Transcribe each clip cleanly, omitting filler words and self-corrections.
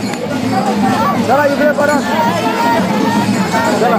चला इकडे परत चला.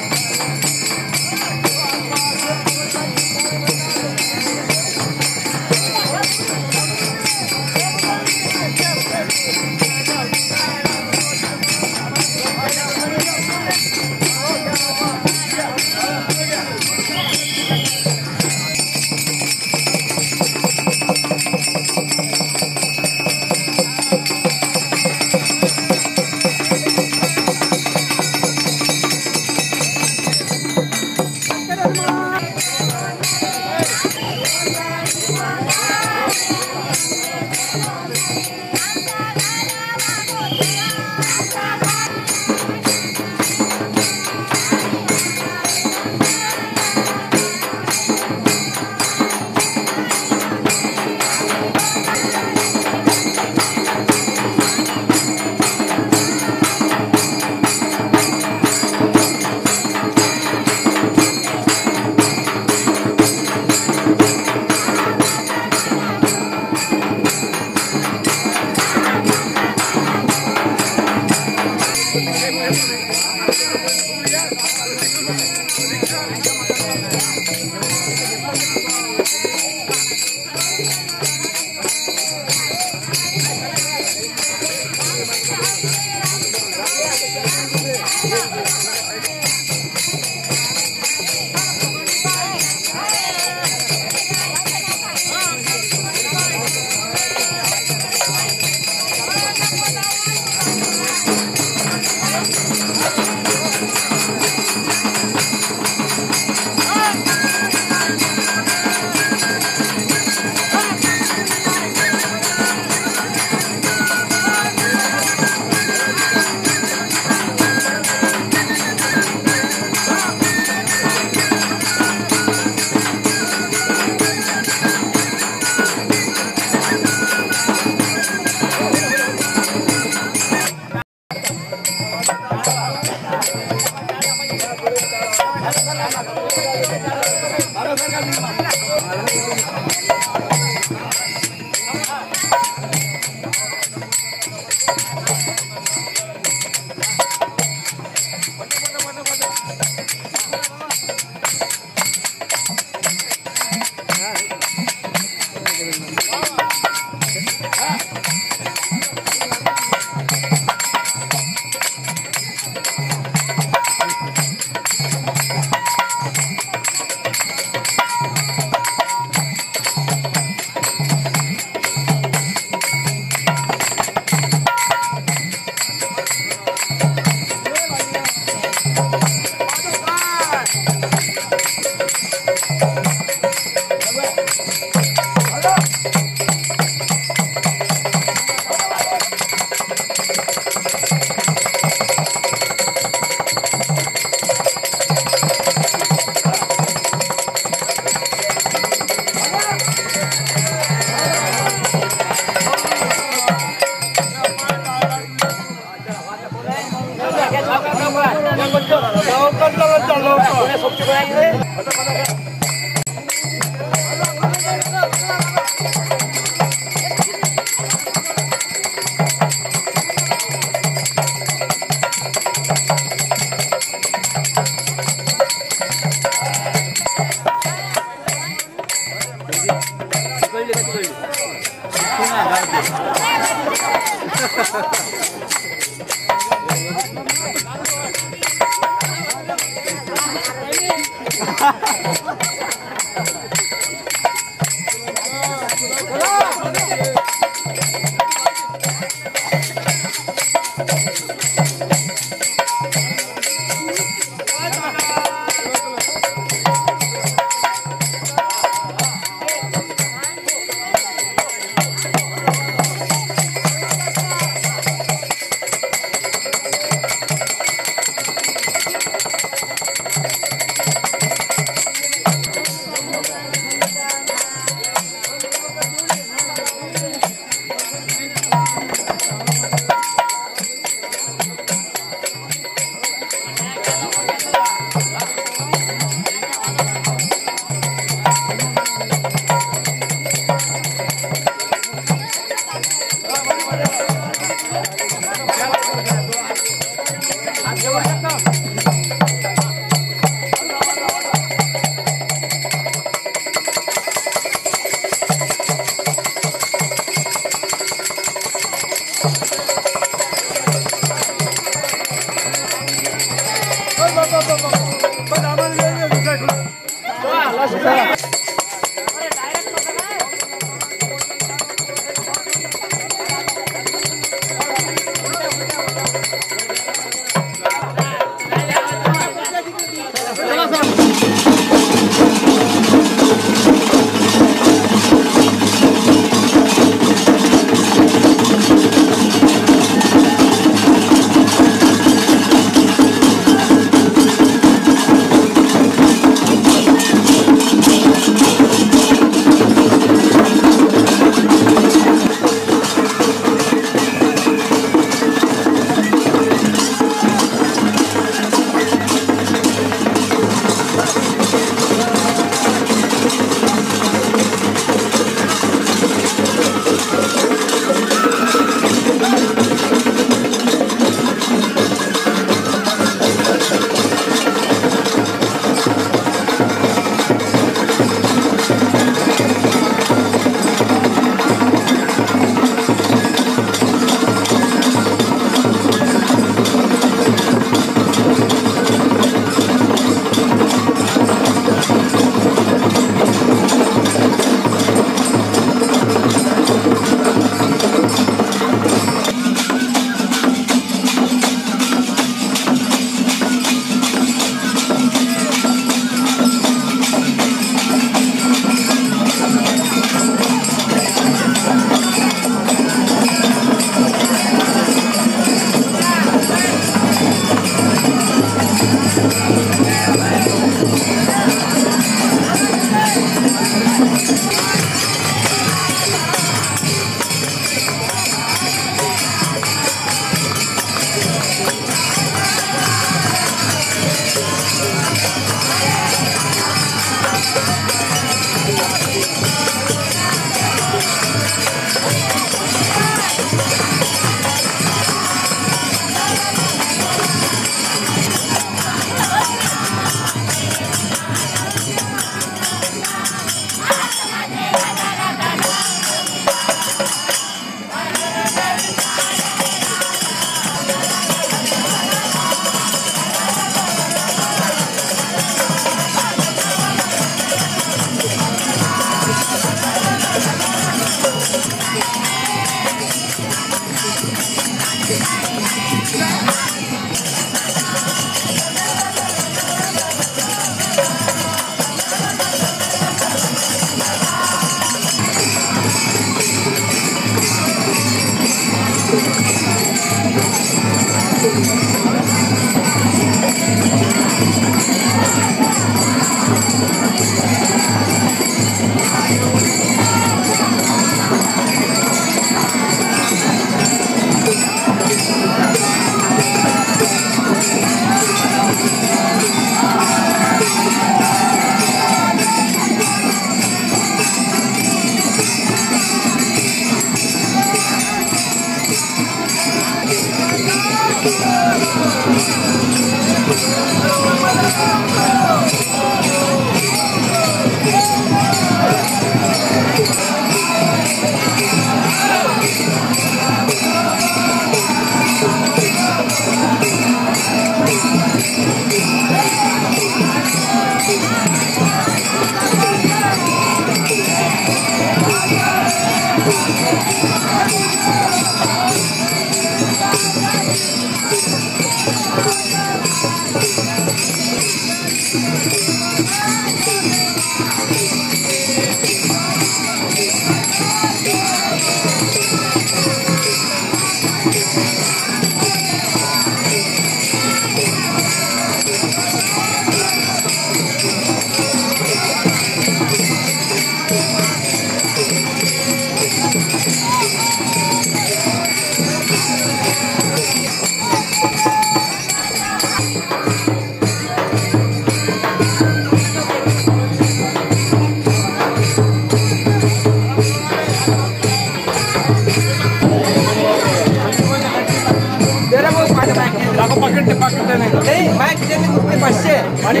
दाखव पाकिट नाही माझ्या खिशात नुसते 500 पाणी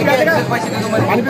पैसे तुम्हाला पाणी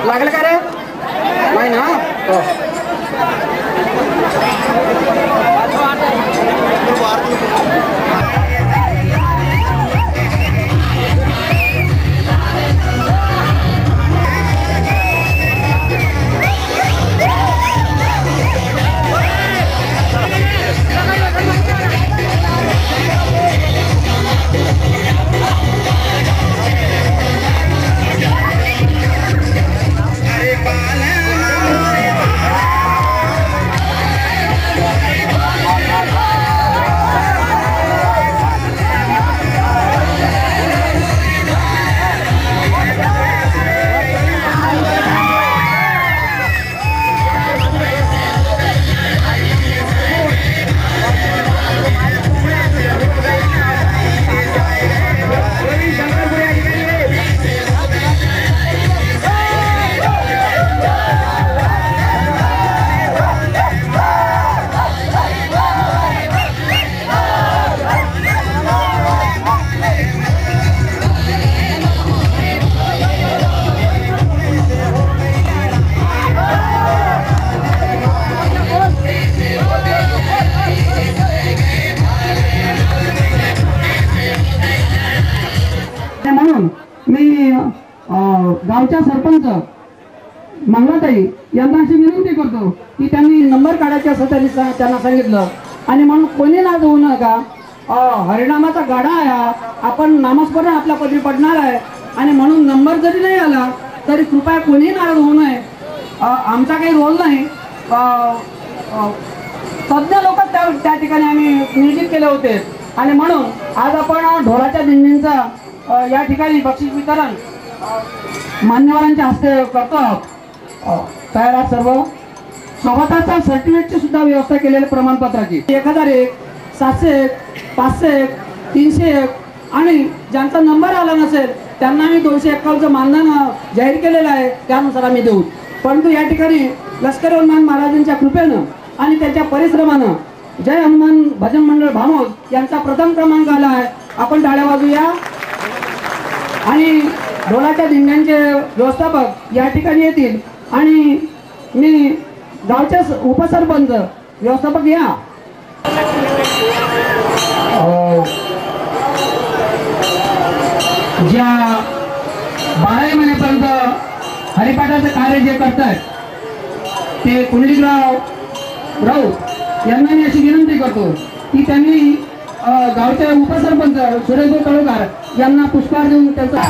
लागलं का रे नाही ना गावच्या सरपंच मंगलाताई यांना अशी विनंती करतो की त्यांनी नंबर काढायचे असं त्यांना सांगितलं आणि म्हणून कोणी नाराज होऊ नका. हरिनामाचा गाडा आहे, आपण नामस्मरण आपल्या पदरी पडणार आहे आणि म्हणून नंबर जरी नाही आला तरी कृपया कोणी नाराज होऊ नये. आमचा काही रोल नाही. तज्ञ लोक त्या ठिकाणी आम्ही नियोजित केले होते आणि म्हणून आज आपण ढोलाच्या दिंडींचा या ठिकाणी बक्षीस वितरण मान्यवरांच्या हस्ते करतो आहोत. तयार सर्व सोबतचा सर्टिफिकेटची सुद्धा व्यवस्था केलेल्या प्रमाणपत्राची 1001, 701, 501, 301 आणि ज्यांचा नंबर आला नसेल त्यांना आम्ही 251चं मानधन जाहीर केलेलं आहे, त्यानुसार आम्ही देऊ. परंतु या ठिकाणी लष्कर हनुमान महाराजांच्या कृपेनं आणि त्यांच्या परिश्रमानं जय हनुमान भजन मंडळ भामोद यांचा प्रथम क्रमांक आला आहे. आपण टाळ्या वाजूया. आणि ढोलाच्या दिंड्यांचे व्यवस्थापक या ठिकाणी येतील आणि मी गावचे उपसरपंच व्यवस्थापक या. ज्या 12 महिन्यापर्यंत हरिपाठाचं कार्य जे करतात ते कुंडलिकराव राऊत यांना मी अशी विनंती करतो की त्यांनी गावचे उपसरपंच सुरेश तळोकार यांना पुष्पहार देऊन त्यांचा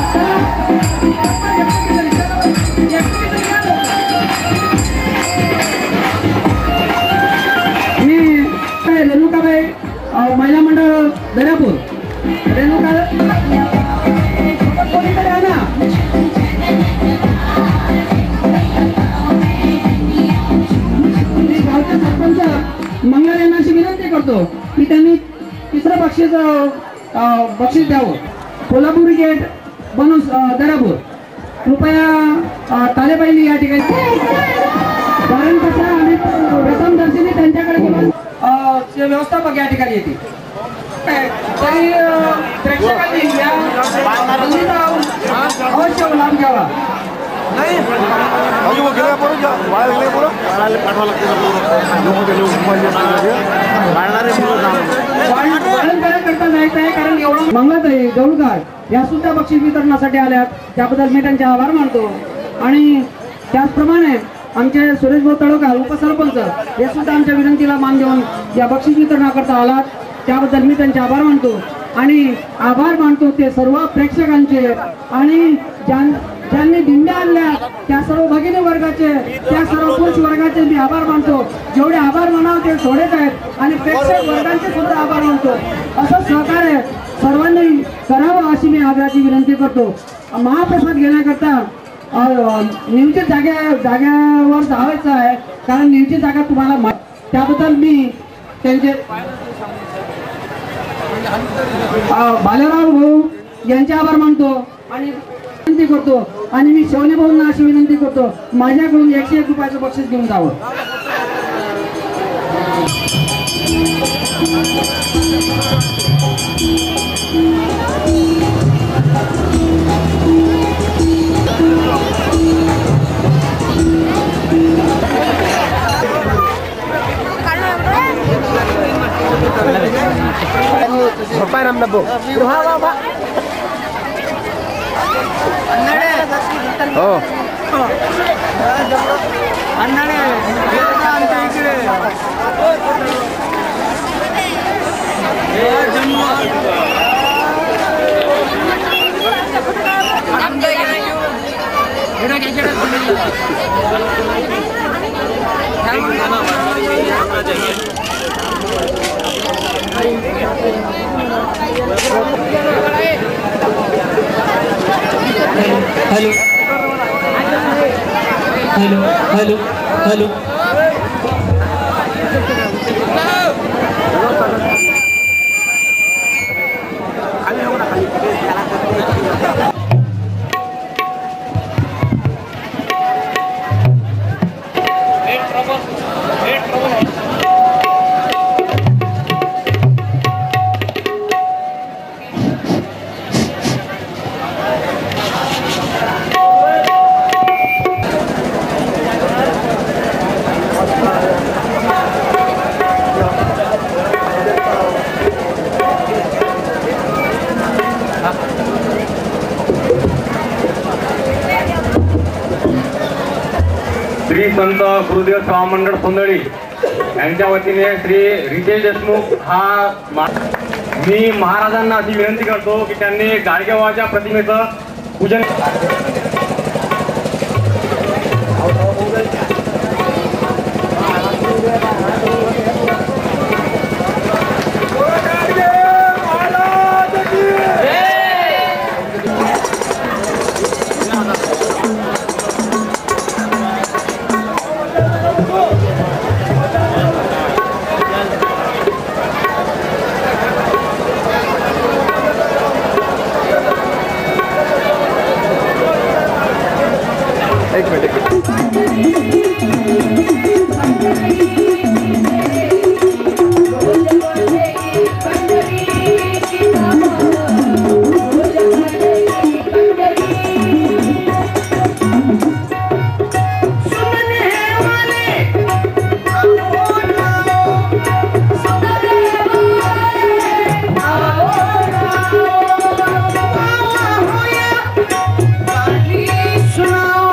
करतो की त्यांनी तिसरं बक्षीस द्यावं. कोल्हापुरी गेट बनू दरापूर कृपया तालेबाईंनी या ठिकाणी, कारण कसं आम्ही प्रथम दर्शनी त्यांच्याकडे घेऊन व्यवस्थापक या ठिकाणी येते. तरी प्रेक्षकांनी या अवश्य लाभ घ्यावा. करता जायचं आहे, कारण एवढं मंगळताई जवळकार या सुद्धा बक्षीस वितरणासाठी आल्यात, त्याबद्दल मी त्यांचे आभार मानतो. आणि त्याचप्रमाणे आमचे सुरेश भाऊ तळोकर उपसरपंच हे सुद्धा आमच्या विनंतीला मान देऊन या बक्षीस वितरणाकरता आलात, त्याबद्दल मी त्यांचे आभार मानतो. आणि आभार मानतो ते सर्व प्रेक्षकांचे आणि ज्यांनी दिंड्या आणल्या त्या सर्व भगिनी वर्गाचे, त्या सर्व पुरुष वर्गाचे मी आभार मानतो. जेवढे आभार मानावं ते थोडेच आहेत आणि प्रेक्षक वर्गांचे सुद्धा आभार मानतो. असं सहकार्य सर्वांनी करावं अशी मी आग्रहाची विनंती करतो. महाप्रसाद घेण्याकरता नियोजित जाग्यावर जावायचं आहे, कारण नियोजित जागा तुम्हाला त्याबद्दल मी त्यांचे बालराव भाऊ यांचे आभार मानतो आणि विनंती करतो. आणि मी शौनी भाऊंना अशी विनंती करतो, माझ्याकडून 101 रुपयाचं बक्षीस घेऊन जावं. Hello hello hello hello Shri संत गुरुदेव सेवा मंडळ सोंदळी यांच्या वतीने श्री रितेश देशमुख मी महाराजांना अशी विनंती करतो की त्यांनी गाडगेबाबाच्या प्रतिमेचं पूजन सुनाओ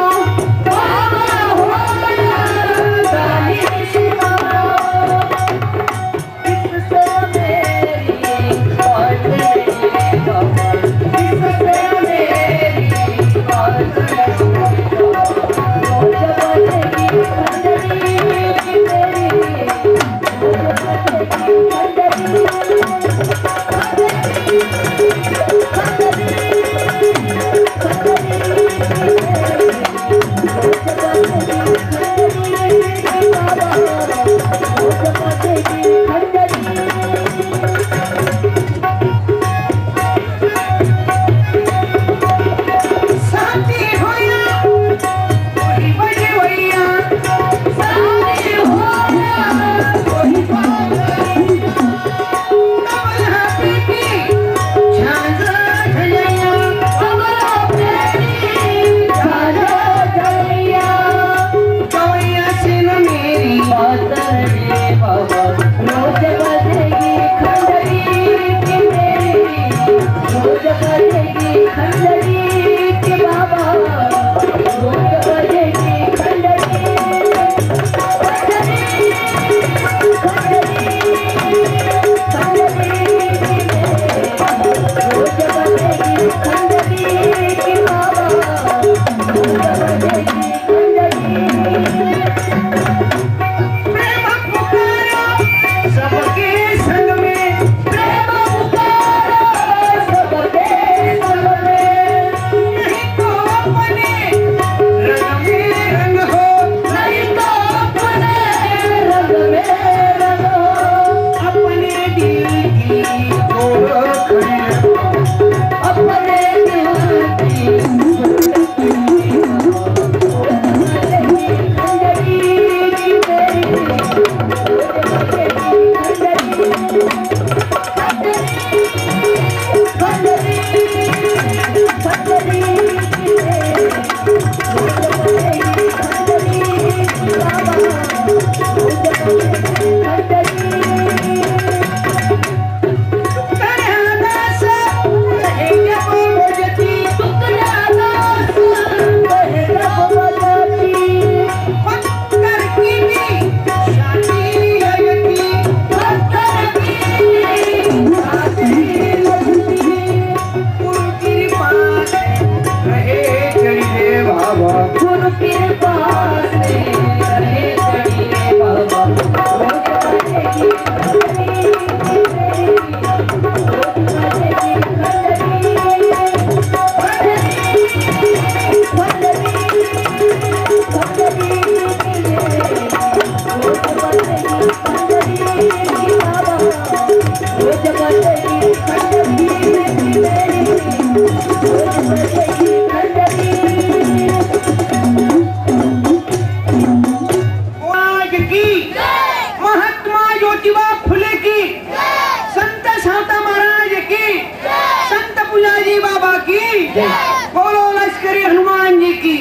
बोलो लश्करी हनुमान जी की,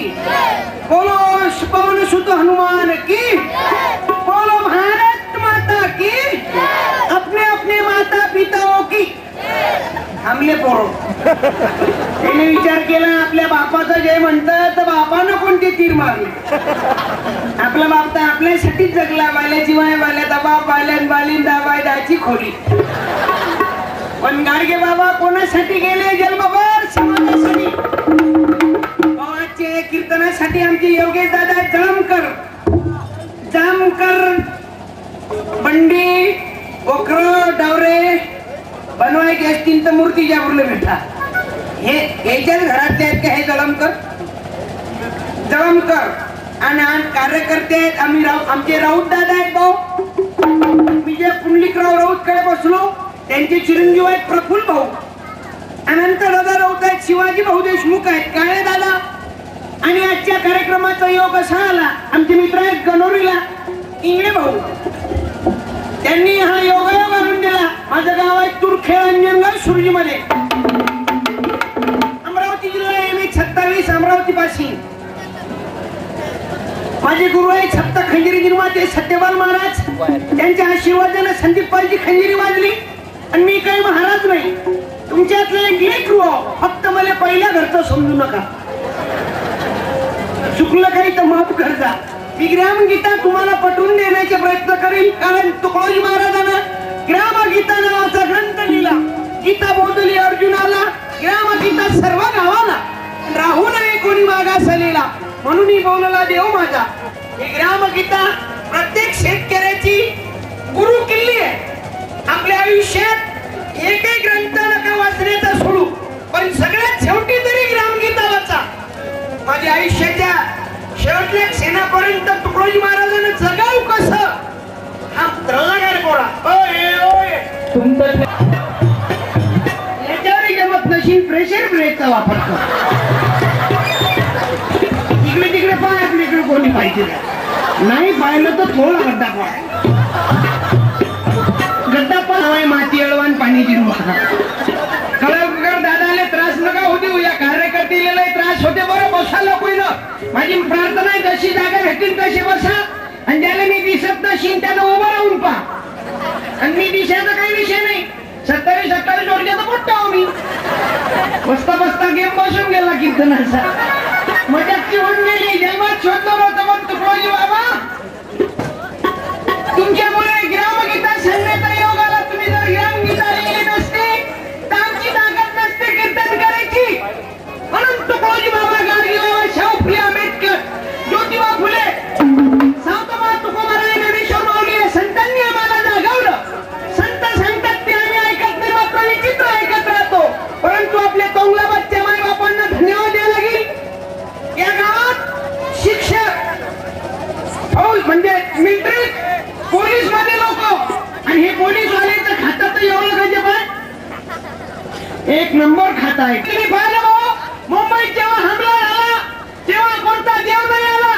बोलो पवन सुत हनुमान की, बोलो भारत माता की, अपने अपने माता पिताओं की. थांबले पोरो. त्याने विचार केला आपल्या बापाचं जय म्हणतात तर बापानं कोणती तीर मारली. आपला बाप तर आपल्यासाठीच जगला. बाल्याची वाय बाल्या दबा बाल्यान बालीन दाबाय दाची खोली. पण गाडगे बाबा कोणासाठी गेले जन्मभर समाजासाठी. बाबाचे कीर्तनासाठी आमचे योगेश दादा जामकर बंडी ओखर डावरे बनवायचे असतील तर मूर्ती जागृले भेटा. हे याच्याच घरातले आहेत का हे जळमकर आणि कार्यकर्ते आहेत. आम्ही आमचे राऊत दादा आहेत भाऊ. मी जे पुंडलिकराव राऊत कडे बसलो त्यांचे चिरंजीव आहेत प्रफुल्ल भाऊ. अनंत दादा राऊत आहेत, शिवाजी भाऊ देशमुख आहेत, काळे दादा. आणि आजच्या कार्यक्रमाचा योग असा आला आमचे मित्र आहेत गणोरीला इंगळे भाऊ. त्यांनी हा योगायोग आणून दिला. माझं गाव आहे तुरखेळ अंजनगाव सुरजीमध्ये, अमरावती जिल्हा MH27 अमरावती पाशी. माझे गुरु आहे सप्त खंजिरी निर्माते सत्यपाल महाराज. त्यांच्या आशीर्वादाने संदीप पालची खंजिरी वाजली. आणि मी काही महाराज नाही, तुमच्यातलं एक लेकरू. फक्त मला पहिल्या घरचं समजू नका. चुकलं काही तर माफ करजा. मी ग्रामगीता तुम्हाला पटवून देण्याचे प्रयत्न करेल. कारण तुकडोजी महाराजांना ग्रामगीता नावाचा ग्रंथ लिहिला. गीता बोधली अर्जुनाला, ग्रामगीता सर्व गावाला. राहू नये कोणी मागास लिहिला, म्हणून ही बोलला देव माझा. ही ग्रामगीता प्रत्येक शेतकऱ्याची गुरु किल्ली आहे. आपल्या आयुष्यात एकही ग्रंथ नका वाचण्याचा सोडू, पण सगळ्यात शेवटी तरी ग्रामगीता वाचा. माझ्या आयुष्याच्या शेवटल्या क्षणापर्यंत तुकडोजी महाराजांना जगाव कसं हा त्रळगार गोळा. याच्यावरही जमत नशील प्रेशर ब्रेकचा वापर कर. इकडे तिकडे पाय आपल्या इकडे कोणी पाहिजे नाही. पाहिलं तर थोडा गड्डा पाय. गड्डा पण माती अळवान पाणी जिरवा. कळवकर दादाले त्रास नका होऊ देऊ. या कार्यकर्त्याला त्रास होते बरं. बसा लोकांना माझी प्रार्थना आहे जशी जागा भेटेल तशी बसा. आणि ज्याला मी दिसत नशील त्यानं उभं राहून पहा. आणि मी दिसायचा काही विषय नाही. 27 वर्षाचा मोठा हो मी. बसता बसता गेम बसून गेला कीर्तनाचा. मजाची होऊन गेली. जन्मात शोधलं होतं पण तुकडोजी बाबा तुमच्यामुळे ग्रामगीता सांगण्याचा योग आला. तुम्ही जर ग्रामगीता लिहिली नसते तर आमची ताकद नसते कीर्तन करायची. म्हणून तुकडोजी बाबा, गाडगे बाबा, शाहू फुले आंबेडकर, ज्योतिबा फुले, सावतमा तुकोबाराय, ज्ञानेश्वर माऊली या संतांनी आम्हाला जागवलं. संत सांगतात ते आम्ही ऐकत नाही, मात्र विचित्र ऐकत राहतो. परंतु आपल्या तोंगलाबादच्या माय बापांना धन्यवाद द्यायला लागेल. या गावात शिक्षक म्हणजे मिलिटरी पोलीस मध्ये लोक आणि हे पोलीस वाल्याचं खातं तर एवढं गजब आहे. एक नंबर खाता आहे. तुम्ही पाहिलं भाऊ मुंबईत जेव्हा हमला झाला तेव्हा कोणता देव नाही आला.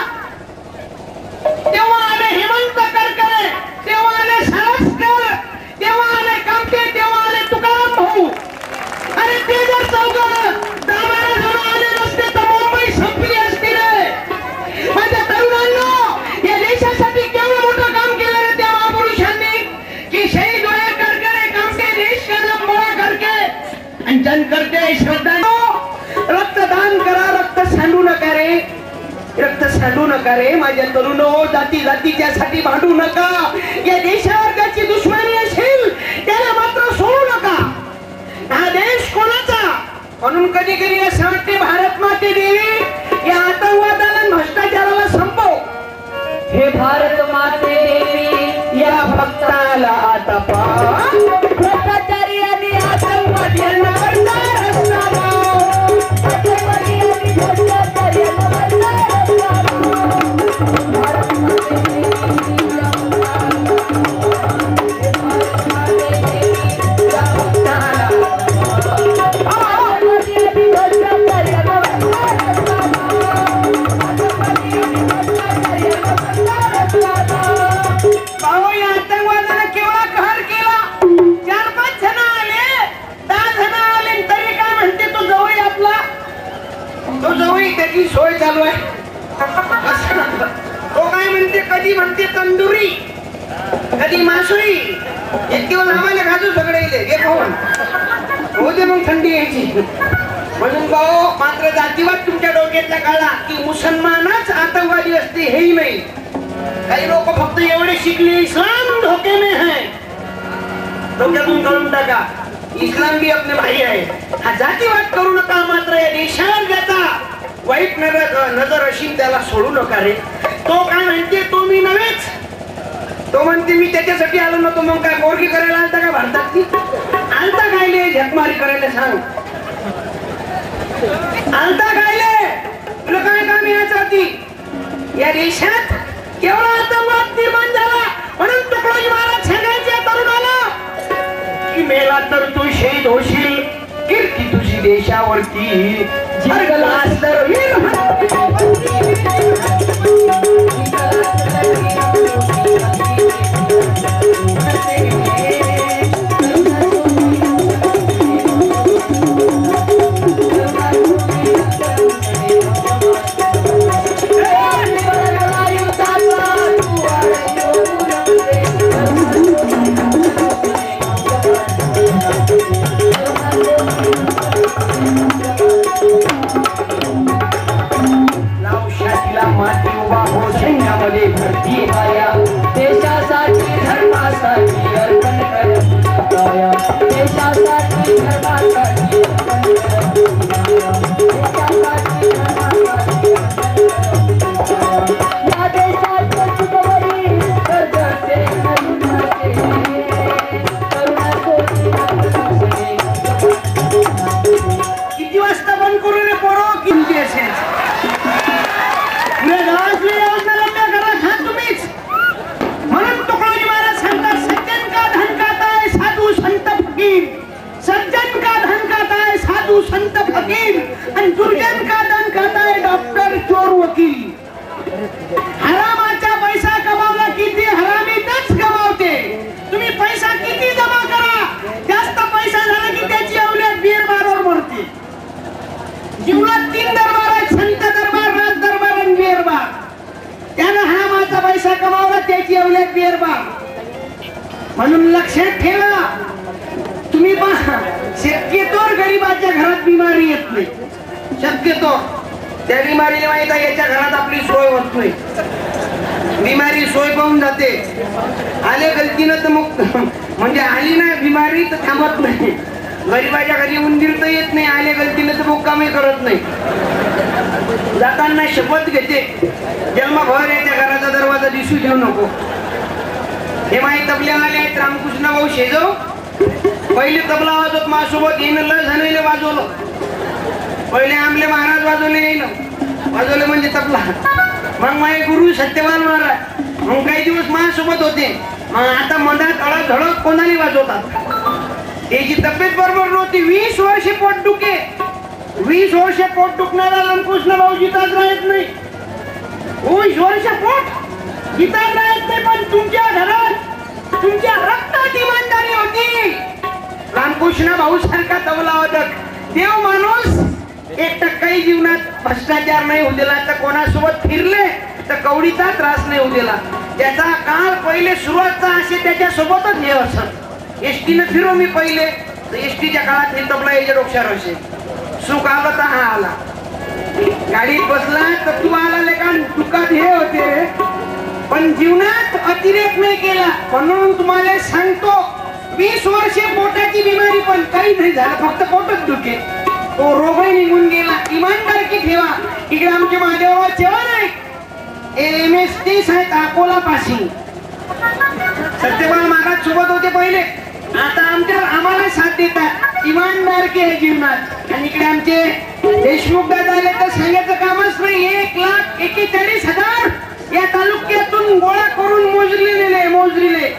तेव्हा आले हेमंत करकरे, तेव्हा आले सारस्कर, तेव्हा आले कामटे, तेव्हा आले तुकाराम भाऊ. अरे ते जर चौघं 10-12 जण आले नसते तर मुंबई संपली असती रे. माझ्या तरुणांनो, या देशासाठी केवढं मोठं काम केलं रे त्या महापुरुषांनी की शहीद हुए करकरे कामटे देश का नाम बड़ा करके. आणि जन करते श्रद्धा. रक्तदान करा, रक्त सांडू नका रे. रक्त सांडू नका रे माझ्या तरुणो. जाती जातीच्यासाठी भांडू नका. या देशावर त्याची दुश्मनी असेल त्याला मात्र सोडू नका. हा देश कोणाचा. म्हणून कधी कधी असं वाटते भारत माते देवी या आतंकवादाला भ्रष्टाचार आता भ्रष्टाचारी आणि आतंकवादी यांना बनला रस्ता आतंकवादी आणि भ्रष्टाचारी यांना बनला त्याची सोय चालू आहे. तो काय म्हणते, कधी म्हणते तंदुरी, कधी मासुरी. एक दिवस आम्हाला घालू सगळे हे खाऊन होते, मग थंडी यायची. म्हणून भाऊ मात्र जातीवाद तुमच्या डोक्यातला काढा की मुसलमानच आतंकवादी असते हेही नाही. काही लोक फक्त एवढे शिकले इस्लाम धोके में है, डोक्यातून कळून टाका इस्लाम भी अपने भाई आहे. हा जातीवाद करू नका. मात्र या देशावर ज्याचा वाईट नजर अशी त्याला सोडू नका रे. तो काय म्हणते, तो मी नव्हेच. तो म्हणते मी त्याच्यासाठी आलो नव्हतो. मग काय गोरगी करायला आलता का भारतात? आलता कायले झकमारी करायला सांग. आलता कायले तुला काय काम यासाठी? या देशात केवढा आतंकवाद निर्माण झाला. म्हणून तुकडोजी महाराज सांगायचे तरुणाला की मेला तर तू शहीद होशील, कीर्ती तुझी देशावरती जिंकलास तर देशासाठी धर्मासाठी अर्पण करणाया, देशासाठी धर्मासाठी या देशात सुखवरी करते किती वाजता बंद करू रे पोरो? किती असेल सज्जन का धन खाता है साधु संत फकीर, आणि दुर्जन का धन खाता है डॉक्टर चोर वकील. हरामाचा पैसा कमावला किती हरामीतच गमावते. तुम्ही पैसा किती जमा करा, जास्त पैसा झाला की त्याची अवल्यात बिअरबारवर मरते. जीवनात 3 दरबार आहेत, संत दरबार, राज दरबार आणि बिअरबार. त्यानं हरामाचा पैसा कमावला, त्याची अवल्यात बिअरबार. म्हणून लक्षात ठेवा, तुम्ही पहा शक्यतो गरीबाच्या घरात बिमारी येत नाही. शक्यतो त्या बिमारीला माहित आहे याच्या घरात आपली सोय होत नाही. बिमारी सोय पाहून जाते. आले गलतीनं तर मग म्हणजे आली ना बिमारी तर थांबत नाही. गरीबाच्या घरी उंदीर तर येत नाही, आले गलतीनं तर मुक्कामी करत नाही. जाताना शपथ घेते, जन्मभर याच्या घराचा दरवाजा दिसू देऊ नको. हे माहीत तबल्याला आले आहेत रामकृष्ण भाऊ शेजव. पहिले तबला वाजवत माझ्यासोबत येईन, लय जणांनी वाजवलं. पहिले आमले महाराज वाजवले, येईन वाजवले म्हणजे तबला. मग माझे गुरु सत्यवान महाराज मग काही दिवस माझ्यासोबत होते. मग आता मधात अडक धडक कोणाला वाजवतात. त्याची तब्येत बरोबर नव्हती. 20 वर्षे पोट दुखे. 20 वर्ष पोट दुखणारा रामकृष्ण भाऊ जिथाच राहत नाही. 20 वर्ष पोट जिथाच राहत नाही. पण तुमच्या घरात तुमच्या रक्तात इमानदारी होती. रामकृष्ण भाऊ सारखा तबला वादक देव माणूस 1% जीवनात भ्रष्टाचार नाही होऊ दिला. तर कोणासोबत फिरले तर कवडीचा त्रास नाही होऊ दिला. त्याचा काळ पहिले सुरुवातचा असे त्याच्यासोबतच हे असत. एसटीनं फिरो मी पहिले तर एसटीच्या काळात हे तबला याच्या डोक्यावर असे. सुख आलं तर हा आला. गाडीत बसला तर तू आला लेका दुःखात हे होते. पण जीवनात अतिरेक नाही केला. म्हणून तुम्हाला सांगतो 20 वर्षे पोटाची बिमारी पण काही नाही झालं, फक्त पोटच दुखे. तो रोगही निघून गेला. इमानदारी ठेवा. इकडे आमचे महादेवराव चव्हाण आहे, MST आहेत अकोला पाशी. सत्यभामा मागात सोबत होते पहिले, आता आम्हाला साथ देतात. इमानदार की आहे जीवनात. आणि इकडे आमचे देशमुख दादा आले तर सांगायचं कामच नाही. 1,41,000 या तालुक्यातून गोळा करून मोजलेले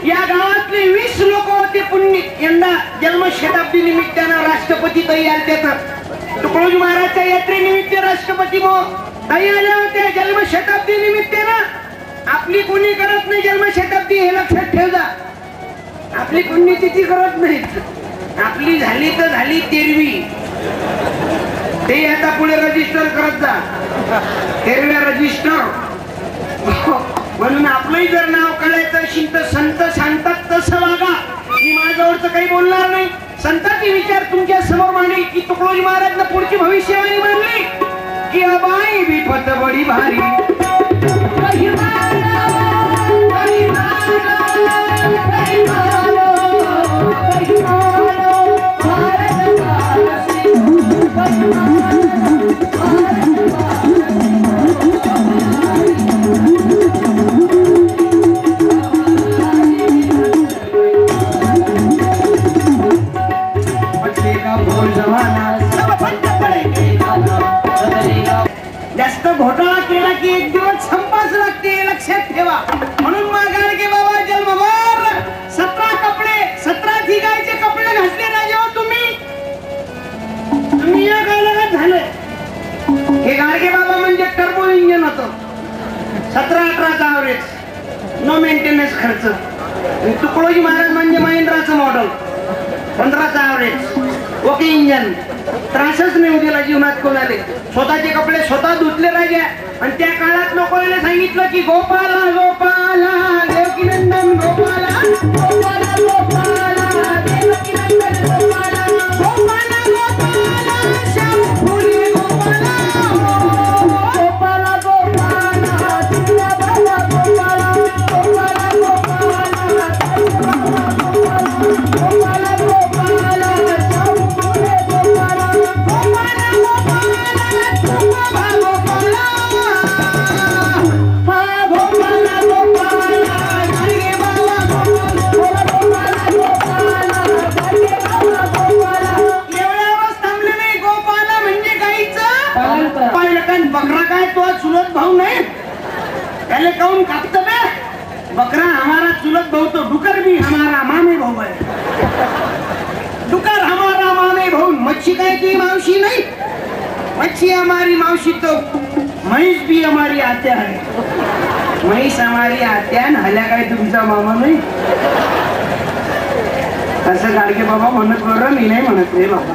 या गावातले 20 लोक होते पुण्य. यंदा जन्मशताब्दी निमित्तानं राष्ट्रपती ताई आले होते. तुकडोजी महाराजच्या यात्रेनिमित्त राष्ट्रपती ताई आल्या होत्या. जन्मशताब्दी निमित्तानं आपली कोणी करत नाही जन्मशताब्दी, हे लक्षात ठेवजा. आपली पुण्यतिथी करत नाहीत. आपली झाली तर झाली 13वी. ते आता पुढे रजिस्टर करत जा. 13व्या रजिस्टर. म्हणून आपलंही जर नाव काढायचं असेल तर संत सांगतात तसं वागा. मी माझ्यावरच काही बोलणार नाही. संतांचे विचार तुमच्या समोर मांडेल की तुकडोजी महाराज पुढची भविष्यवाणी मांडली की अबाई विपत बडी भारी. जास्त घोटाळा केला की एक दिवस संपास लागते, लक्षात ठेवा. म्हणून गाडगे बाबा जन्मभर 17 ठिकाणचे कपडे घातले ना जेव्हा तुम्ही या काळात झाले. हे गाडगे बाबा म्हणजे टर्बो इंजिन होतं. 17-18चा ॲव्हरेज, नो मेंटेनन्स खर्च. तुकडोजी महाराज म्हणजे महिंद्राचं मॉडेल, 15चा ॲव्हरेज, ओके इंजन. त्रासच नाही उद्याला जीवनात कोणाले. स्वतःचे कपडे स्वतः धुतले राजा. आणि त्या काळात लोकांना सांगितलं की गोपाला गोपाला देवकीनंदन गोपाला गोपाला गोपाला देवकीनंदन गोपाला गोपाला गोपाला श्यामफुली गोपाला गोपाला गोपाला तुझ्या बाला गोपाला गोपाला गोपाला गोपाला गोपाला श्यामफुली गोपाला गोपाला बकरा काय तो चुलत भाऊ नाही. त्याला काऊन कापत बे. बकरा हमारा चुलत भाऊ तो डुकर भी हमारा मामे भाऊ है. डुकर हमारा मामे भाऊ. मच्छी काय की मावशी नाही. मच्छी हमारी मावशी तो म्हैस भी हमारी आत्या है. म्हैस हमारी आत्या हल्या काय तुमचा मामा नाही. असं गाडगे बाबा म्हणत बरं, मी नाही म्हणत रे बाबा.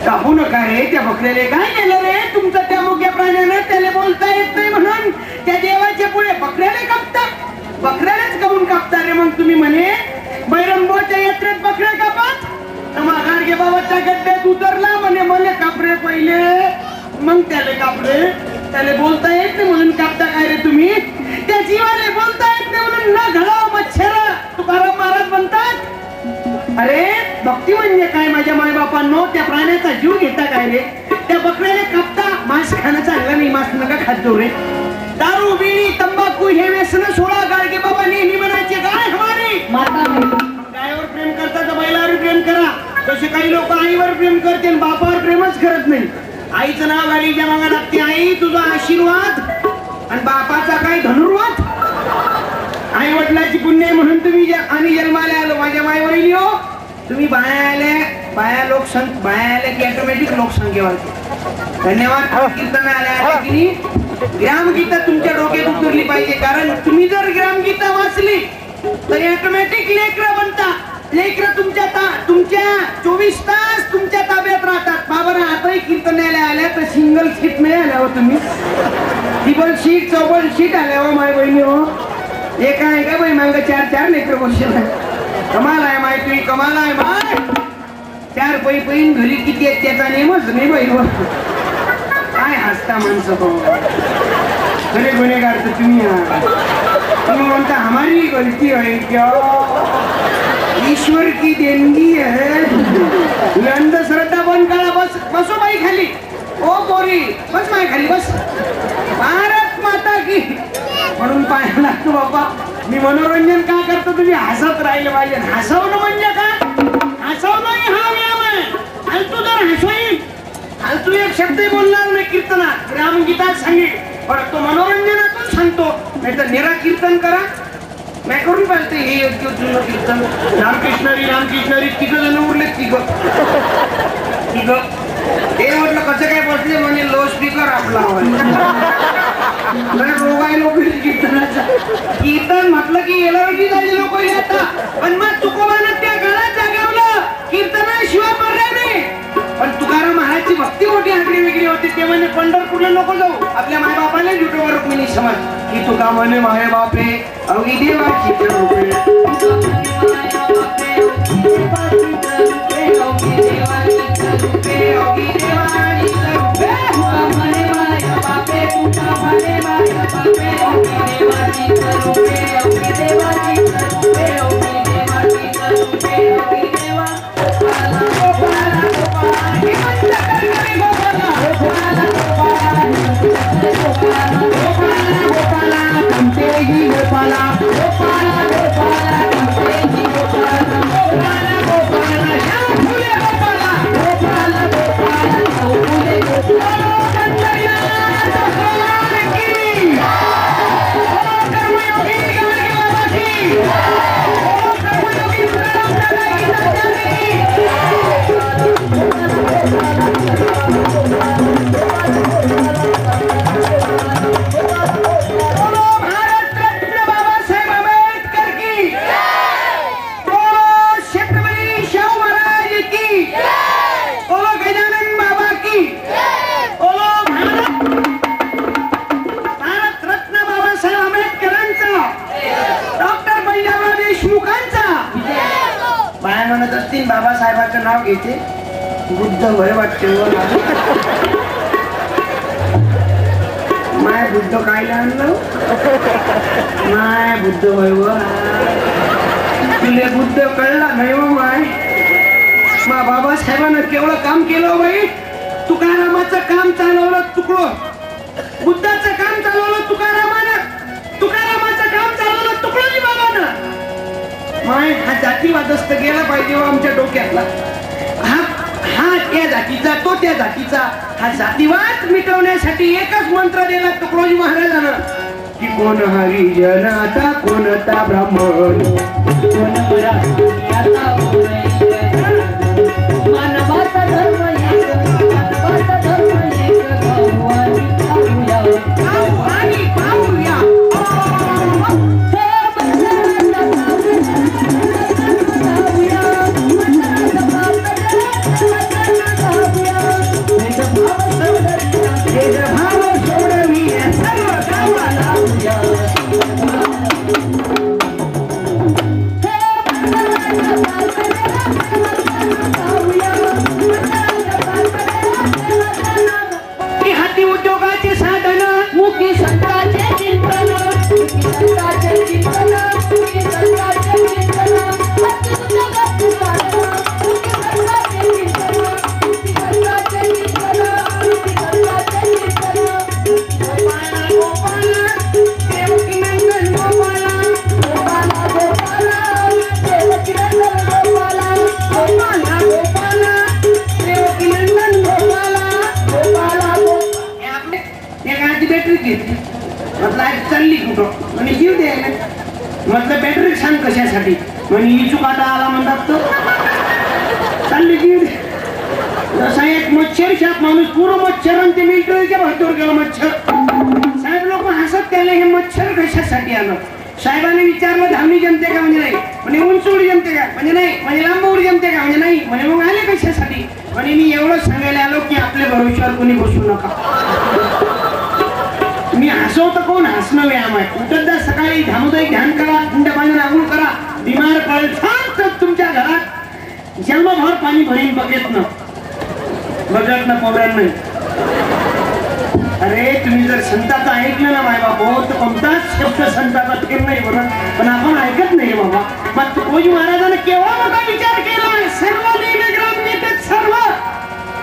कापू नका रे. त्या बकऱ्याला काय केलं रे तुमचं त्या मुख्य प्राण्याने. त्याला बोलता येत नाही म्हणून त्या देवाच्या पुढे बकऱ्याला कापता. बकऱ्यालाच कापून कापता रे. मग तुम्ही म्हणे बैरंबोच्या यात्रेत बकऱ्या कापत. मग गाडगे बाबाच्या गड्ड्यात उतरला म्हणे मला कापरे पहिले, मग त्याला कापरे. त्याला बोलता येत नाही म्हणून कापता काय रे तुम्ही. त्या जीवाला बोलता येत नाही म्हणून न घडाव मच्छर तुकाराम महाराज म्हणतात. अरे भक्ती म्हणजे काय माझ्या मायबापांनो. त्या प्राण्याचा जीव घेता काय रे. त्या बकऱ्याला कापता. मांस खाणं चांगलं नाही, मांस नका खातो रे. दारू बिडी तंबाखू हे व्यसन सोडा. गाडगे बाबा नेहमी म्हणायचे गाय हमारी गायवर प्रेम करता तर बैलावर प्रेम करा. तसे काही लोक आईवर प्रेम करते आणि बापावर प्रेमच करत नाही. आईचं नाव गाडीच्या मागे लागते. आई तुझा आशीर्वाद आणि बापाचा काय धनुर्वाद. आई वडिलाची पुण्य म्हणून तुम्ही आणि जन्माला आलो. माझ्या माईवरील हो तुम्ही बाया आल्या की ऑटोमॅटिक लोकसंख्या वाढते. धन्यवाद. कीर्तन आल्या की ग्रामगीता तुमच्या डोक्यात उतरली पाहिजे. कारण तुम्ही जर ग्रामगीता वाचली तर ऑटोमॅटिक लेकरं बनता. लेकरं तुमच्या 24 तास तुमच्या ताब्यात राहतात. बाबा आताही कीर्तनाला आल्या तर सिंगल सीट नाही आल्या हो तुम्ही. ट्रिपल सीट चौबल सीट आल्या हो माय बहिणी हो. एक आहे का बाई माग 4 लेकर बसले. कमाल आहे माय तुम्ही, कमाल आहे माय. 4 पैन घरी किती आहेत त्याचा नेमच नाही बाई. काय हसता माणसं भाऊ. खरे गुन्हेगार तर तुम्ही म्हणता हमारी गलती है क्या. ईश्वर की देणगी है. अंधश्रद्धा बंद करा. बसो बाई खाली. ओ पोरी बस माय खाली बस. भारत माता की म्हणून पाहायला लागतो बाबा. मी मनोरंजन का करतो तुम्ही हसत राहिले पाहिजे. हसवणं म्हणजे काय? हसवणं हा व्यायाम आहे. फालतू जर हसवीन फालतू एक शब्द बोलणार नाही कीर्तनात ग्रामगीतात सांगेल पण तो मनोरंजनातून सांगतो. नाही तर निरा कीर्तन करा. मी करून पाहिजे हे योग्य जुनं कीर्तन रामकृष्णरी तिघ जण उरले तिघ हे म्हटलं कसं काय बसले म्हणजे लो स्पीकर आपला रोग आहे लोक कीर्तनाचा. कीर्तन म्हटलं की एलर्जी झाली लोक येतात पण मग तुकोबानं त्या काळात जागवलं कीर्तनाशिवाय पर्याय नाही. पण तुकाराम महाराजची भक्ती मोठी आगळी वेगळी होती. ते म्हणजे पंढरपूरला नको जाऊ आपल्या मायबापाला जुटोवर रुक्मिणी समज की तुका म्हणे माय बापे अवघी देवाची बाबासाहेबांचं नाव घेते बुद्ध वय वाटते माय बुद्ध काय आणलं माय बुद्ध वय तुले बुद्ध कळला नाही हो माय. मा बाबासाहेबांना केवढं काम केलं बाई. तुकारामाचं काम चालवलं तुकडो बुद्धाचं काम चालवलं तुकारामानं तुकारामाचं काम चालवलं तुकडोजी बाबानं. माय हा जातीवादस्त गेला पाहिजे आमच्या डोक्यातला. हा त्या जातीचा तो त्या जातीचा हा जातीवाद मिटवण्यासाठी एकच मंत्र दिला तुकडोजी महाराजांना की कोण हरिजन आता कोणता ब्राह्मण मानवाचा धर्म चालली कुठं आणि जीव द्यायला म्हटलं बॅटरी सांग कशासाठी म्हणजे इचू काटा आला म्हणतात तो चालली जीव दे. जसा एक मच्छर शाप माणूस पूर्ण मच्छर आणि ते मिलिटरीच्या भरतीवर गेला मच्छर. साहेब लोक हसत त्याला हे मच्छर कशासाठी आलं. साहेबांनी विचारलं धावणी जमते का म्हणजे नाही म्हणजे उंच उडी जमते का म्हणजे नाही म्हणजे लांब उडी जमते का म्हणजे नाही म्हणजे मग आले कशासाठी म्हणजे मी एवढं सांगायला आलो की आपल्या भरोश्यावर कोणी बसू नका. मी हसवतो कोण हसणं व्यायाम आहे. उठत सकाळी धामोदय ध्यान करा थंड पाण्याने आंघोळ करा बिमार पडल तुमच्या घरात जन्मभर पाणी भरीन बघत न पोबऱ्यात नाही. अरे तुम्ही जर संताचं ऐकलं ना माय बाबा तर कोणताच शब्द संताचा फिर नाही बोलत पण आपण ऐकत नाही बाबा. मग तुकोजी महाराजांना केव्हा मोठा विचार केला सर्व सर्व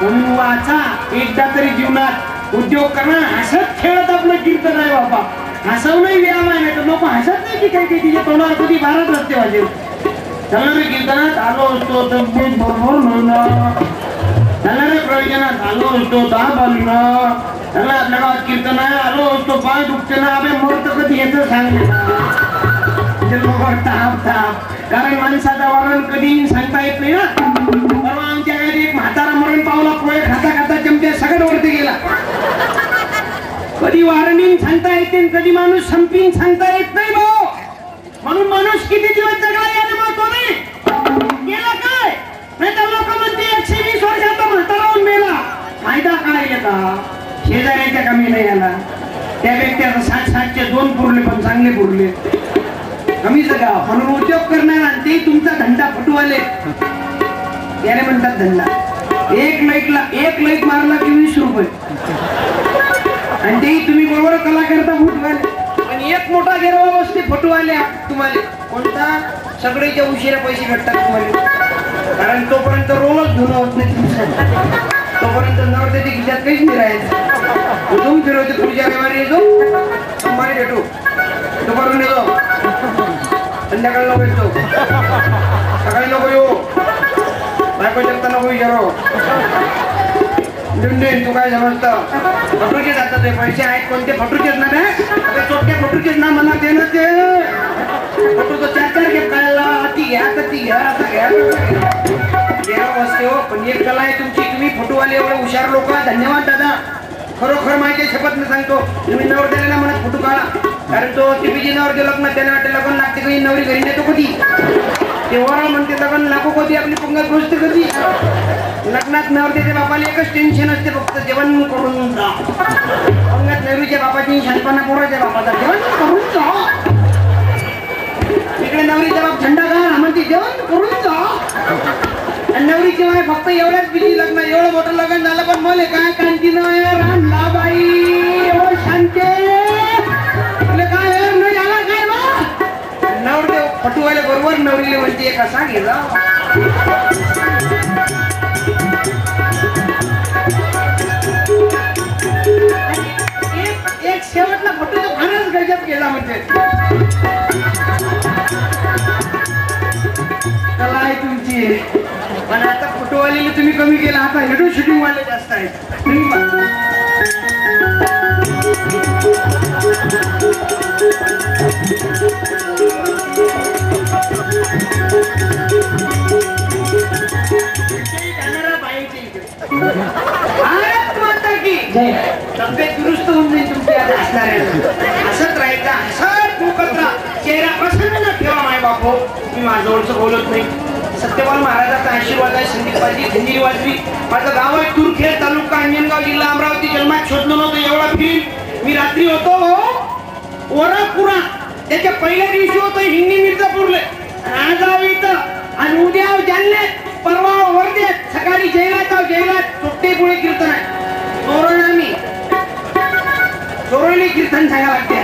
म्हणून वाचा एकदा तरी जीवनात उद्योग करणं हसत खेळत आपलं कीर्तन आहे बाबा. हसव नाही व्यायाम आहे नाही तर लोक हसत नाही की काही काही तिच्या तोंडावर कधी भारत रस्ते वाजेल चालणारे कीर्तनात आलो असतो तब्येत बरोबर म्हणणं चालणारे प्रयोजनात आलो असतो ताप आणणं त्याला आपल्या गावात कीर्तन आहे आलो असतो पाय दुखते ना अबे मरत कधी येतं सांगले ताप कारण माणसाचं वरण कधी सांगता येत नाही ना परवा आमच्या घरी एक म्हातारा मरण पावला पोहे खाता खाता चमच्या सगळं वरती गेला कधी वारणीन सांगता येते कधी माणूस संपीन सांगता येत नाही भाऊ म्हणून माणूस किती दिवस जगला याने महत्व नाही गेला काय नाही तर लोक म्हणते 120 वर्षाचा म्हातारा होऊन मेला फायदा काय का शेजाऱ्याच्या कमी नाही आला त्या व्यक्ती आता 60-60चे 2 पुरले पण चांगले पुरले कमी जगा म्हणून उद्योग करणार आणि ते तुमचा धंदा फटवाले याने म्हणतात धंदा एक लाईट मारला की 20 रुपये आणि ते तुम्ही बरोबर कला करता फुटवाले आणि एक मोठा गेरवा बसते फटवाले तुम्हाला कोणता सगळेच्या उशिरा पैसे भेटतात तुम्हाला कारण तोपर्यंत रोलच धुणं होत नाही तोपर्यंत नवऱ्याच्या खिशात काहीच नाही राहायचं उठून फिरवते पुढच्या रविवारी येतो सोमवारी भेटू दुपारून येतो संध्याकाळी नको येतो सकाळी नको येऊ बायको जगता नको विचारो तू काय समजतं फटूचे जातात पैसे आहेत कोणते फटूचेच ना रे चोट्या फटूचेच ना मला ते ना ते फटूचं 4-4 घेत कळायला ती घ्या तर ती घ्या आता घ्या बसते हो पण एक कला आहे तुमची तुम्ही फोटोवाले एवढे हुशार लोक धन्यवाद दादा खरोखर माझ्या शपथ मी सांगतो तुम्ही नवरदेवाला म्हणत फोटो काढा कारण तो टीव्हीची नवरदेव लग्न त्याने वाटते लग्न लागते कधी नवरी घरी नेतो कधी तेव्हा म्हणते लग्न लागो कधी आपली पंगत गोष्ट कधी लग्नात नवरदेवाच्या बापाला एकच टेन्शन असते फक्त जेवण करून जा पंगत नवरीच्या बापाची शांतपणा पोराच्या बापाचा जेवण करून जा इकडे नवरीचा बाप झंडा घाल म्हणते जेवण करून जा नवरीची माय फक्त एवढ्याच बिजी लग्न एवढं मोठं लग्न झालं पण मला काय कांतीनं रामला बाई एवढं शांते तुला काय नाही झाला काय बा नवरदेव फटूवाले बरोबर नवरीले म्हणते कसा गेला एक शेवटला फटूचा फारच गजब गेला म्हणजे कला आहे तुमची पण आता फोटोवाले तुम्ही कमी केला आता व्हिडिओ शूटिंग वाले जास्त आहेत तब्येत दुरुस्त होऊन जाईल तुमची आता असणाऱ्या हसत राहायचा हसत फुकत राहा चेहरा प्रसन्न ठेवा माय बापू मी माझ्यावरचं बोलत नाही सत्यपाल महाराजांचा आशीर्वाद आहे संदीपाजी खंजीरी वाजवी माझं गाव आहे तुरखेड तालुका अंजनगाव जिल्हा अमरावती जन्मात शोधलो नव्हतं एवढा फील मी रात्री होतो ओरापुरा त्याच्या पहिल्या दिवशी होतो हिंदी मिर्जापूरले आज आव इथं आणि उद्या जालने परवा वर्धेत सकाळी जैलात चोट्टेपुळे कीर्तन आहे तोरणामी तोरणी कीर्तन सांगा लागते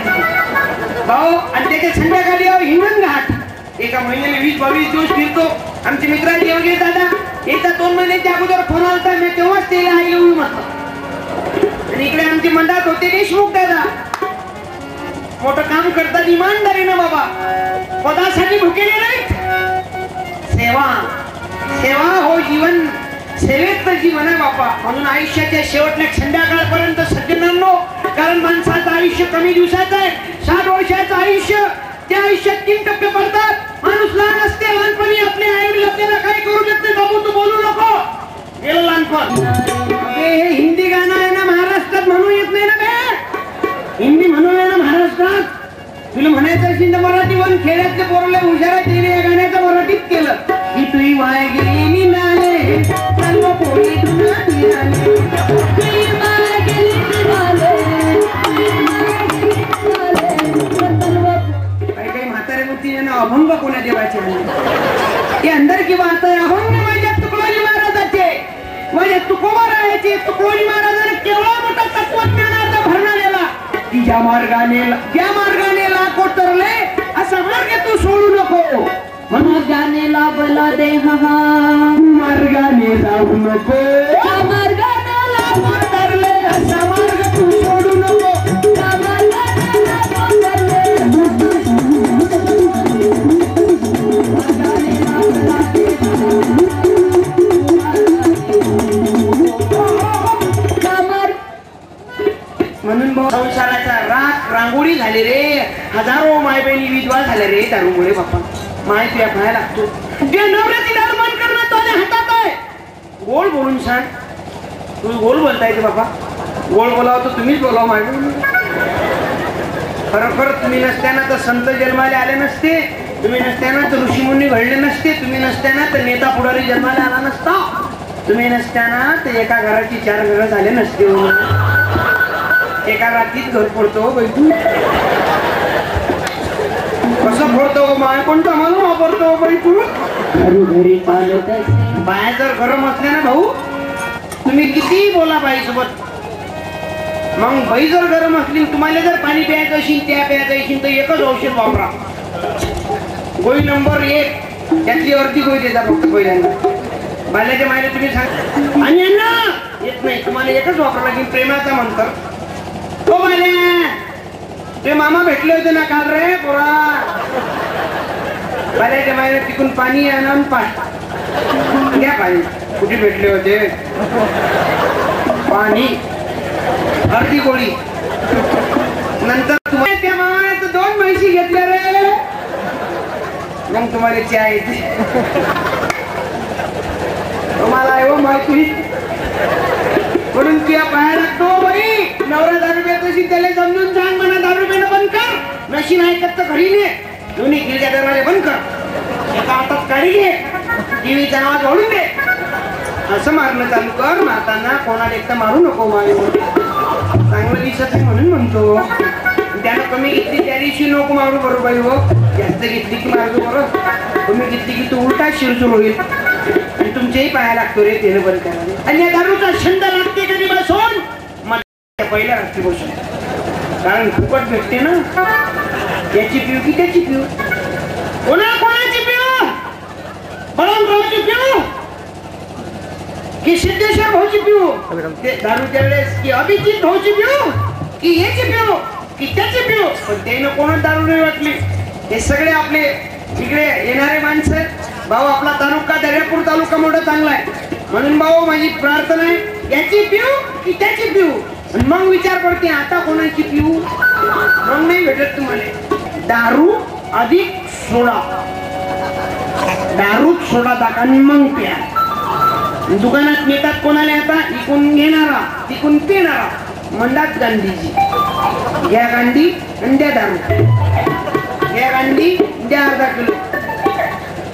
भाऊ आणि त्याच्या संध्याकाळी हिंगण घाट एका महिन्याने 20-22 दिवस फिरतो आमचे मित्रांचे वगैरे दादा येत्या 2 महिन्याच्या अगोदर फोन आलता मी तेव्हाच त्याला आई येऊ म्हटलं आणि इकडे आमचे मंडळात होते देशमुख दादा मोठं काम करतात इमानदारीनं बाबा पदासाठी भुकेले नाहीत सेवा हो जीवन सेवेत जीवन आहे बापा म्हणून आयुष्याच्या शेवटल्या संध्याकाळपर्यंत सज्जनांनो कारण माणसाचं आयुष्य कमी दिवसाचं आहे 60 वर्षाचं आयुष्य त्या आयुष्यात 3 टप्पे पडतात माणूस लहान असते लहानपणी आपले आई आपल्याला काही करू देत नाही बाबू तू बोलू नको गेलं लहानपण हे हिंदी गाणं आहे ना महाराष्ट्रात म्हणू येत नाही ना बे हिंदी म्हणू आहे ना महाराष्ट्रात तुला म्हणायचं असेल तर मराठी वन खेड्यातले पोरले हुशारा तिने या गाण्याचं मराठीत केलं की तुही वाय गेली निघाले सर्व पोळी काही म्हातारे मूर्ती अभंग कोणा देवाचे ते अंदर की बात आहे अभंग माझ्या तुकडोजी महाराजाचे माझ्या तुकोबारायाचे तुकडोजी महाराजाने केवढा मोठा तत्वज्ञानाचा भरणा दिला की ज्या मार्गाने लाखो तरले असा मार्ग तू सोडू नको म्हणून जाने लाभला दे मार्गाने जाऊ नको मार्गाने लाभो तरले असा मार्ग तू सोडू नको रांगोळी झाली रे, हजारो माय बहिणी विधवा झाल्या रे दारूमुळे बाप्पा. माय तुया पाया लागतो. जे नवऱ्याची दारू बंद करणं तुझ्या हातात आहे. गोड बोलून सांग. तू गोड बोलताय ते बाप्पा. गोड बोलावं तर तुम्हीच बोलाव माय. खरोखर तुम्ही नसताना तर संत जन्माला आले नसते, तुम्ही नसताना तर ऋषीमुनी घडले नसते, तुम्ही नसताना तर नेता पुढारी जन्माला आला नसता, तुम्ही नसताना तर एका घराची 4 घरं झाले नसते. एका रात्रीत घर फोडतो बैठू. कसं फोडतो माय, कोणता म्हणून वापरतो बैठू. घरी बाया जर गरम असले ना भाऊ, तुम्ही किती बोला बाई सोबत, मग बाई जर गरम असली, तुम्हाला जर पाणी प्यायचं असेल, त्या प्यायचं असेल तर एकच औषध वापरा. गोळी नंबर 1, त्यातली अर्धी गोळी देता फक्त पहिल्यांदा. बाल्याच्या मायला तुम्ही सांग आणि येत नाही, तुम्हाला एकच वापरा लागेल, प्रेमाचा मंत्र. हो बाल्या, ते मामा भेटले होते ना काल रे पोरा. बाल्याच्या मायला तिकून पाणी आणून घ्या पाणी. कुठे भेटले होते? पाणी, अर्धी गोळी. नंतर तुम्हाला त्या मामाने तर 2 म्हैशी घेतल्या रे, मग तुम्हाला चहा येते. तुम्हाला माहिती म्हणून तुया पाया लागतो बाई. नवरा दारू पित असेल त्याला समजून सांग, म्हणा दारू पिणं बंद कर. नशीन ऐकत तर घरी ने, दोन्ही खिडक्या दरवाजे बंद कर, एका हातात काढी घे, टीव्हीचा आवाज वाढून दे, असं मारणं चालू कर. माताना कोणाला एकटा मारू नको. मागे चांगलं दिसत आहे म्हणून म्हणतो. त्यानं कमी घेतली त्या दिवशी नको मारू बरोबर बाई. हो जास्त घेतली की मारतो बरोबर. तुम्ही घेतली की तू उलटा शिरसूर होईल आणि तुमच्याही पाया लागतो रे तेल बंद करायला. आणि या दारूचा छंद लागते कधी बसून मला पहिल्या रात्री बसून, कारण फुकट भेटते ना. याची पिऊ की त्याची पिऊ, कोणाची पिऊ, बळवंतरावची पिऊ की सिद्धेश्वर भाऊची पिऊ, ते दारूच्या वेळेस की अभिजित भाऊची पिऊ की याची पिऊ की त्याची पिऊ. पण त्यानं कोणच दारू नाही वाटली. हे सगळे आपले तिकडे येणारे माणसं. भाऊ आपला तालुका दर्यापूर तालुका मोठा चांगला आहे, म्हणून भाऊ माझी प्रार्थना आहे, याची पिऊ की त्याची पिऊ. मग विचार पडते आता कोणाची पिऊ. मग नाही भेटत तुम्हाला. दारू अधिक सोडा, दारूत सोडा टाका आणि मग प्या. दुकानात नेतात कोणाला आता, इकून घेणारा तिकून पिणारा. म्हणतात गांधीजी, घ्या गांधी आणि द्या दारू, घ्या गांधी द्या अर्धा किलो.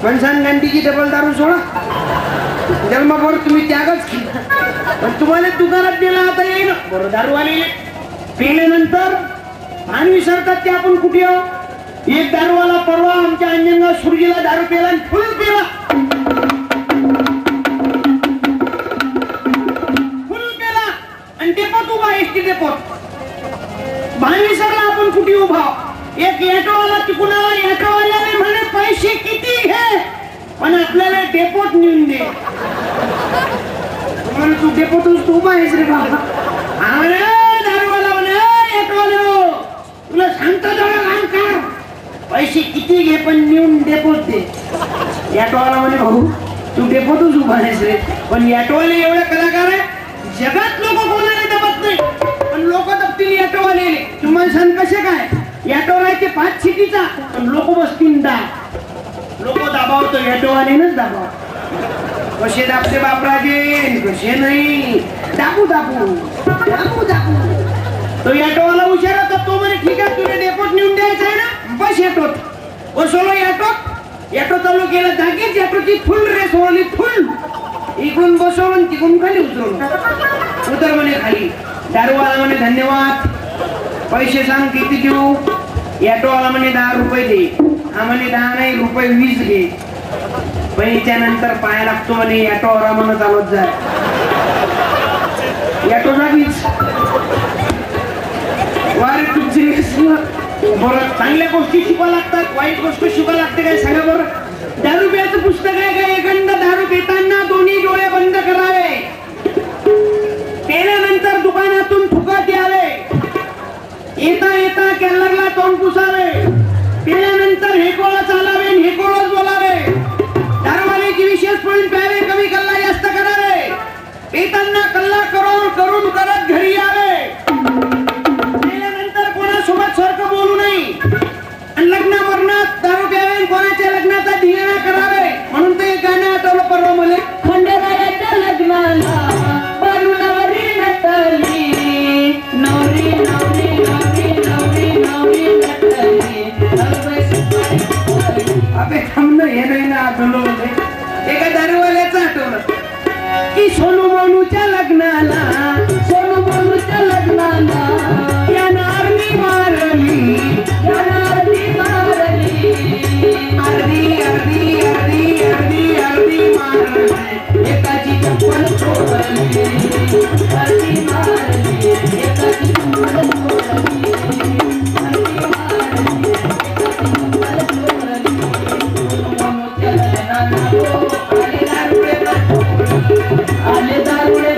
म्हणसान गांधीजी डबल दारू सोडा. जन्मभर तुम्ही त्यागच केला, पण तुम्हाला दुकानात नेला आता येईल बरं दारू आलेले. पिल्यानंतर भान विसरतात ते आपण कुठे आहोत. एक दारूवाला परवा आमच्या अंजनगाव सुरजीला दारू पेला आणि फुल पेला. डेपोत उभा, एसटी डेपोत. भान विसरला आपण कुठे उभा. एक ऑटोवाला तिकून आला. ऑटोवाल्याने म्हणे पैसे किती घे पण आपल्याला डेपोत नेऊन दे. म्हणे तू डेपोतच तू उभा आहेस रे बाबा. अरे दारूवाला म्हणे ऑटोवाला तुला सांगतो जरा काम कर, पैसे किती घे पण नेऊन डेपोत दे. ऑटोवाला म्हणे भाऊ तू डेपोतच उभा आहेस रे. पण ऑटोवाले एवढे कलाकार आहे, जगात लोक कोणाला दबत नाही पण लोक दबतील ऑटोवाले. तुम्हाला सांग कसे काय, ऑटोला आहे ते 5 सीटीचा पण लोक बसतील 10. लोक दाबावतो ऑटोवालेनच दाबाव. कसे दाबते बापराजे, कसे नाही. दाबू दाबू दाबू दाबू. तो ऑटोवाला हुशार होता. तो म्हणे ठीक आहे तुला डेपोट नेऊन द्यायचं आहे ना, बस ऑटोत. बसवलो ऑटोत. ऑटो चालू केलं, जागीच ऑटोची फुल रेस होली. फुल इकडून बसवून तिकडून खाली उतरवलं. उतर म्हणे खाली. दारूवाला म्हणे धन्यवाद, पैसे सांग किती देऊ. ऑटोवाला म्हणे 10 रुपये दे. हा म्हणे 10 नाही रुपये 20 घे. पण त्यानंतर पाया लागतो म्हणे. ऑटोवाला म्हणत चालत जा. ऑटो जागीच. वारे तुमचे बरं चांगल्या गोष्टी शिकवा लागतात, वाईट गोष्टी शिकवा लागते काय सांगा बरं. दारू प्यायचं पुस्तक आहे का, एखादा दारू पिताना दोन्ही डोळे बंद करावे, पेल्यानंतर दुकानातून फुकट यावे, येता येता कॅलरला तोंड पुसावे, पेल्यानंतर हेकोळा चालावे हेकोळच बोलावे, दारूवाल्याची विशेष पळून प्यावे, कमी कल्ला जास्त करावे, पेताना कल्ला करून करत घरी यावे, पेल्यानंतर कोणासोबत मारली एकाची चप्पल चोरली भरती मारली एकाची चप्पल चोरली भरती मारली एकाची चप्पल चोरली मोत्याला नाना हो आले दारुडे भरपूर आले दारुडे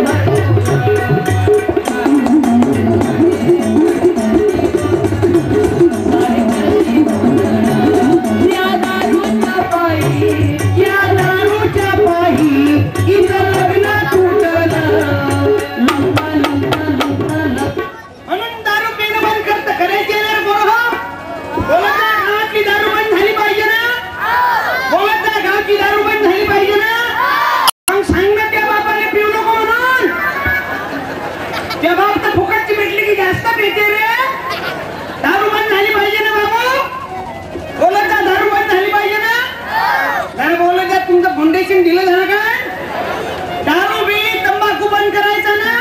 दिलं झालं काय दारू बिडी तंबाखू बंद करायचा ना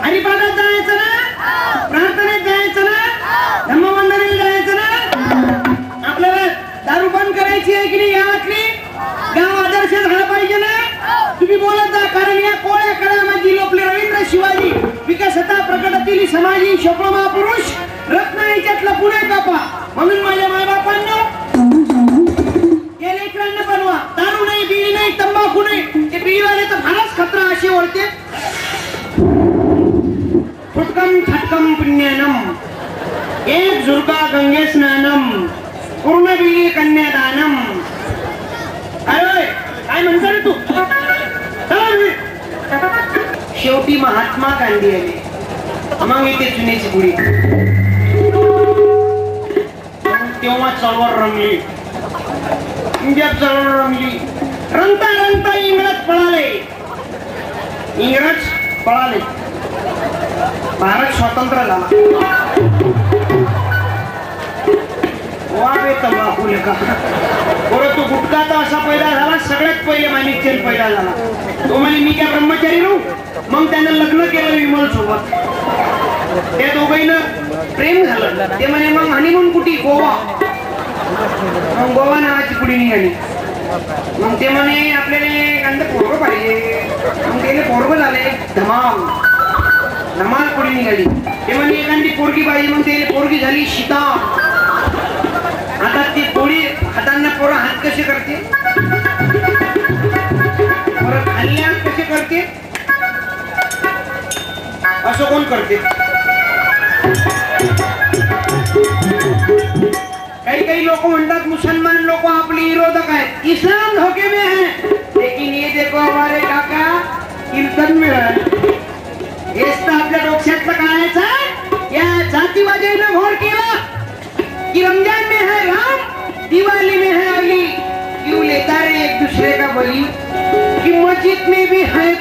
हरिपाठात जायचं ना प्रार्थनेत जायचं ना धम्मवंदनेत जायचं ना आपल्याला दारू बंद करायची आहे की नाही गावातली गाव आदर्श झाला पाहिजे ना तुम्ही बोलत जा कारण या कोळ्या कडामध्ये लोपले रवींद्र शिवाजी विकासता प्रकटतील समाजी शोभा महापुरुष रत्न याच्यातला पुणे बापा म्हणून माझ्या मायबापांना या लेकरांना बनवा दारू नाही बिडी नाही तंबाखू नाही ते बिडीवाले तर फारच खतरा असे ओळखते फुटकम थटकम पुण्यनम एक झुरका गंगे स्नानम पूर्ण बिडी कन्यादानम काय म्हणता रे तू शेवटी महात्मा गांधी आले मग इथे चुन्याची बुडी तेव्हा चळवळ रंगली जब चळवळ रंगली रंगता रंगता इंग्रज पळाले भारत स्वतंत्र झाला वावे तंबाखू लेखा बरं तो गुटखा तर असा पैदा झाला सगळ्यात पहिले माणिकचंद पैदा झाला तो म्हणे मी काय ब्रह्मचारी राहू मग त्यानं लग्न केलं विमल सोबत त्या दोघांना प्रेम झालं ते म्हणे मग हनीमून कुठे गोवा मग गोवा नावाची पुढे निघाली मग ते म्हणे आपल्याला कांदा पोरग पाहिजे मग त्याने पोरग झाले धमाल धमाल पुढे निघाली ते म्हणे एखादी पोरगी पाहिजे मग त्याने पोरगी झाली सीता आता ती पोळी हातांना पोरं हात कसे करते पोरं खाल्ल्या कसे करते असं कोण करते कई लोग म्हणतात मुसलमान लोग आपले विरोधक आहेत इस्लाम धोखे में है लेकिन ये देखो हमारे काका कीर्तन में है हेच तर आपल्या डोक्यातलं कळायचं या जातीवादीने घोर केला कि रमजान में है राम दिवाली में है अली क्यों लेता है एक दूसरे का बलि कि मस्जिद में भी है